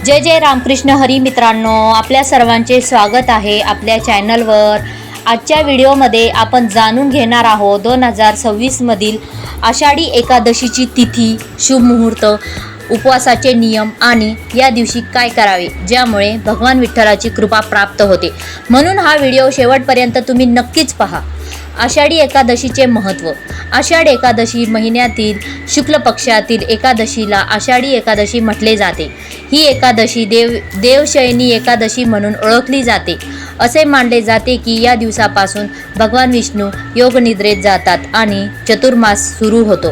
जय जय रामकृष्ण हरी मित्रांनो, आपल्या सर्वांचे स्वागत आहे आपल्या चॅनलवर। आजच्या व्हिडिओमध्ये आपण जाणून घेणार आहोत 2026 मधील आषाढी एकादशीची तिथी, शुभ मुहूर्त, उपवासाचे नियम आणि या दिवशी काय करावे ज्यामुळे भगवान विठ्ठलाची कृपा प्राप्त होते। म्हणून हा व्हिडिओ शेवटपर्यंत तुम्ही नक्कीच पहा। आषाढी एकादशीचे महत्त्व। आषाढ एकादशी महिन्यातील शुक्ल पक्षातील एकादशीला आषाढी एकादशी म्हटले जाते। ही एकादशी देवशयनी एकादशी म्हणून ओळखली जाते। असे मानले जाते की या दिवसापासून भगवान विष्णू योगनिद्रेत जातात आणि चतुर्मास सुरू होतो।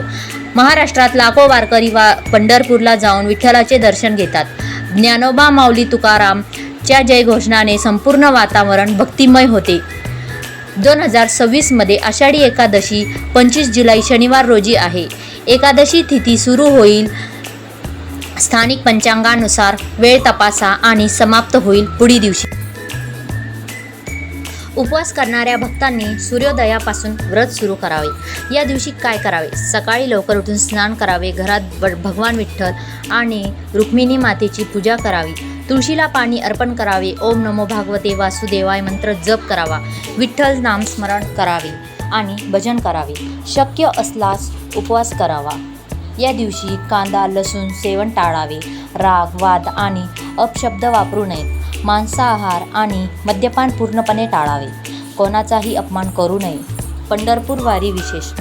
महाराष्ट्रात लाखो वारकरी पंढरपूरला जाऊन विठ्ठलाचे दर्शन घेतात। ज्ञानोबा माऊली तुकारामच्या जयघोषणाने संपूर्ण वातावरण भक्तिमय होते। 2026 मध्ये आषाढी एकादशी 25 जुलै शनिवार रोजी आहे। एकादशी तिथी सुरू होईल स्थानिक पंचांगानुसार वेळ तपासा आणि समाप्त होईल पुढील दिवशी। उपवास करणाऱ्या भक्तांनी सूर्योदयापासून व्रत सुरू करावे। या दिवशी काय करावे? सकाळी लवकर उठून स्नान करावे, घरात भगवान विठ्ठल आणि रुक्मिणी मातेची पूजा करावी, तुळशीला पाणी अर्पण करावे, ओम नमो भागवते वासुदेवाय मंत्र जप करावा, विठ्ठल नामस्मरण करावे आणि भजन करावे। शक्य असल्यास उपवास करावा। या दिवशी कांदा लसूण सेवन टाळावे, राग वाद आणि अपशब्द वापरू नये, मांसाहार आणि मद्यपान पूर्णपणे टाळावे, कोणाचाही अपमान करू नये। पंढरपूर वारी विशेष।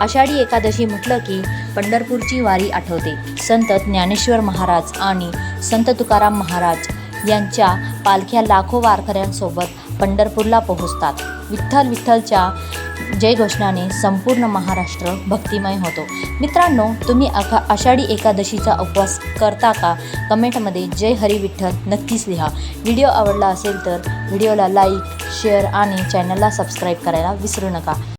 आषाढी एकादशी म्हटलं की पंढरपूरची वारी आठवते। संत ज्ञानेश्वर महाराज आणि संत तुकाराम महाराज यांच्या पालख्या लाखो वारकऱ्यांसोबत पंढरपूरला पोहोचतात। विठ्ठल विठ्ठलच्या जयघोषणाने संपूर्ण महाराष्ट्र भक्तिमय होतो। मित्रांनो, तुम्ही आषाढी एकादशीचा उपवास करता का? कमेंटमध्ये जय हरी विठ्ठल नक्कीच लिहा। व्हिडिओ आवडला असेल तर व्हिडिओला लाईक, शेअर आणि चॅनलला सबस्क्राईब करायला विसरू नका।